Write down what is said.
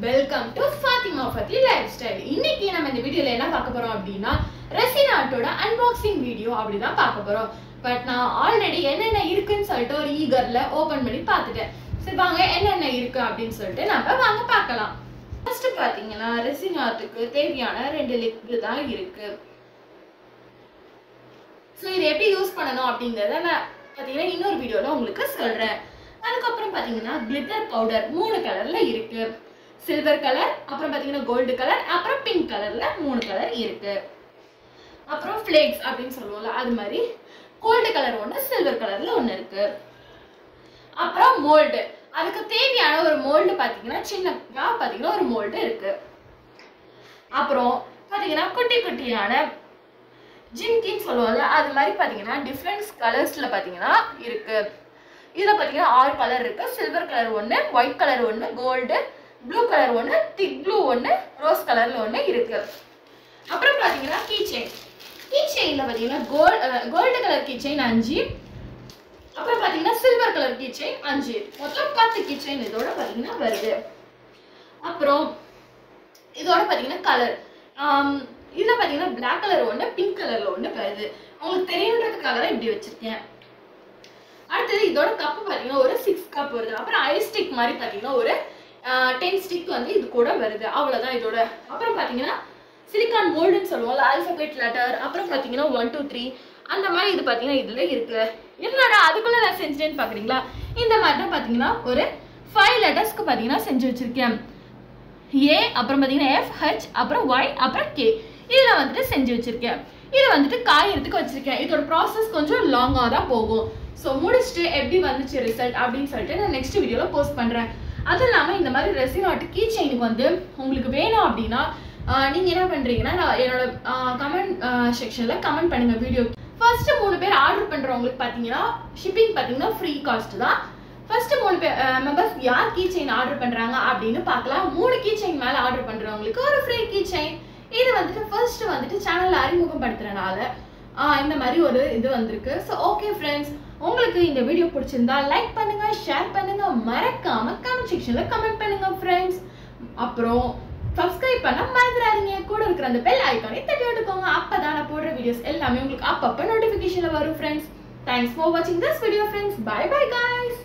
Welcome to Fathima Fathi lifestyle. இன்னைக்கு நம்ம இந்த வீடியோல என்ன பார்க்க போறோம் அப்படின்னா ரெசின் ஆர்ட்டோட அன்பாக்சிங் வீடியோ அப்படிதான் பார்க்க போறோம். பட் நான் ஆல்ரெடி என்னென்ன இருக்குன்னு சொல்லிட்டு ஒரு ஈகர்ல ஓபன் பண்ணி பார்த்துட்டேன். சரி வாங்க என்னென்ன இருக்கு அப்படின்னு சொல்லிட்டு நம்ம வாங்க பார்க்கலாம். ஃபர்ஸ்ட் பாத்தீங்கன்னா ரெசின் ஆர்ட்டுக்கு தேவையான 2 லிக்விட் தான் இருக்கு. ஸோ இதை எப்படி யூஸ் பண்ணணும் அப்படிங்கிறத நான் பார்த்தீங்கன்னா இன்னொரு வீடியோல உங்களுக்கு சொல்றேன். அதுக்கப்புறம் பார்த்தீங்கன்னா கிளிட்டர் பவுடர் 3 கலர்ல இருக்கு. சில்வர் கலர், அப்புறம் பார்த்தீங்கன்னா கோல்டு கலர், அப்புறம் பிங்க் கலர்ல 3 கலர் இருக்கு. அப்புறம் ஃபிளேக்ஸ் அப்படின்னு சொல்லுவோம்ல அது மாதிரி கோல்டு கலர் ஒன்று, சில்வர் கலர்ல ஒன்று இருக்கு. அப்புறம் மோல்டு, அதுக்கு தேவையான ஒரு மோல்டு பார்த்தீங்கன்னா சின்னதா பார்த்தீங்கன்னா ஒரு மோல்டு இருக்கு. அப்புறம் பார்த்தீங்கன்னா குட்டி குட்டியான ஜிம்கின்னு சொல்லுவாங்கல்ல அது மாதிரி பார்த்தீங்கன்னா டிஃப்ரெண்ட் கலர்ஸ்ல பார்த்தீங்கன்னா இருக்கு. இதில் பார்த்தீங்கன்னா 6 கலர் இருக்கு. சில்வர் கலர் ஒன்று, ஒயிட் கலர் ஒன்று, கோல்டு, ப்ளூ கலர் ஒன்று, திக் ப்ளூ ஒன்று, ரோஸ் கலர்ல ஒன்று இருக்கு. அப்புறம் பார்த்தீங்கன்னா கீ செயின்ல பார்த்தீங்கன்னா கோல்டு கலர் கீ செயின் 5, அப்புறம் பார்த்தீங்கன்னா சில்வர் கலர் கீ செயின் 5, மொத்தம் 10 கீ செயின் இதோட பார்த்தீங்கன்னா வருது. அப்புறம் இதோட பார்த்தீங்கன்னா கலர் இதில் பார்த்தீங்கன்னா பிளாக் கலர் ஒன்று, பிங்க் கலர்ல ஒன்று வருது. உங்களுக்கு தெரியணுன்றதுக்காக தான் இப்படி வச்சிருக்கேன். அடுத்தது இதோட கப்பு பார்த்தீங்கன்னா ஒரு 6 கப் வருது. அப்புறம் ஐஸ் ஸ்டிக் மாதிரி பார்த்தீங்கன்னா ஒரு 10 ஸ்டிக் வந்து இது கூட வருது. அவ்வளோதான் இதோட. அப்புறம் பார்த்தீங்கன்னா சிலிக்கான் மோல்டுன்னு சொல்லுவோம்ல ஆல்ஃபபெட் லெட்டர், அப்புறம் பார்த்தீங்கன்னா 1 2 3 அந்த மாதிரி இது பார்த்தீங்கன்னா இதில் இருக்கு. என்னடா அதுக்குள்ளே நான் செஞ்சேன்னு பார்க்குறீங்களா? இந்த மாதிரி தான் பார்த்தீங்கன்னா ஒரு 5 லெட்டர்ஸ்க்கு பார்த்தீங்கன்னா செஞ்சு வச்சிருக்கேன். ஏ, அப்புறம் பார்த்தீங்கன்னா எஃப், ஹெச், அப்புறம் ஒய், அப்புறம் கே இதில் வந்துட்டு செஞ்சு வச்சிருக்கேன். இதை வந்துட்டு காயறதுக்கு வச்சிருக்கேன். இதோட ப்ராசஸ் கொஞ்சம் லாங்காக தான் போகும். ஸோ முடிச்சுட்டு எப்படி வந்துச்சு ரிசல்ட் அப்படின்னு சொல்லிட்டு நான் நெக்ஸ்ட் வீடியோவில் போஸ்ட் பண்ணுறேன். அதுவும் இல்லாமல் இந்த மாதிரி ரெசின் ஆர்ட் கீ செயினுக்கு வந்து உங்களுக்கு வேணும் அப்படின்னா நீங்கள் என்ன பண்ணுறீங்கன்னா நான் என்னோட கமெண்ட் செக்ஷனில் கமெண்ட் பண்ணுங்கள் வீடியோ. ஃபர்ஸ்ட் 3 பேர் ஆர்டர் பண்ணுறவங்களுக்கு பார்த்தீங்கன்னா ஷிப்பிங் பார்த்தீங்கன்னா ஃப்ரீ காஸ்ட் தான். ஃபர்ஸ்ட் 3 பேர் மெம்பர்ஸ் யார் கீ செயின் ஆர்டர் பண்ணுறாங்க அப்படின்னு பார்க்கலாம். 3 கீ செயின் மேலே ஆர்டர் பண்ணுறவங்களுக்கு ஒரு ஃப்ரீ கீ செயின். இது வந்துட்டு ஃபர்ஸ்ட் வந்துட்டு சேனலில் அறிமுகப்படுத்துறதுனால இந்த மாதிரி ஒரு இது வந்திருக்கு. ஸோ ஓகே ஃப்ரெண்ட்ஸ், உங்களுக்கு இந்த வீடியோ பிடிச்சிருந்தா லைக் பண்ணுங்க, ஷேர் பண்ணுங்க, மறக்காம கமெண்ட் செக்ஷன்ல கமெண்ட் பண்ணுங்க ஃப்ரெண்ட்ஸ். அப்புறம் சப்ஸ்கிரைப் பண்ண மறந்துடாதீங்க. கூட இருக்கிற அந்த பெல் ஐகானை தட்டி விட்டுக்கோங்க. அப்பதான் நான் போடுற வீடியோஸ் எல்லாமே உங்களுக்கு அப்பப்போ நோட்டிஃபிகேஷன்ல வரும் ஃப்ரெண்ட்ஸ். தேங்க்ஸ் ஃபார் வாட்சிங் this video friends. Bye bye guys.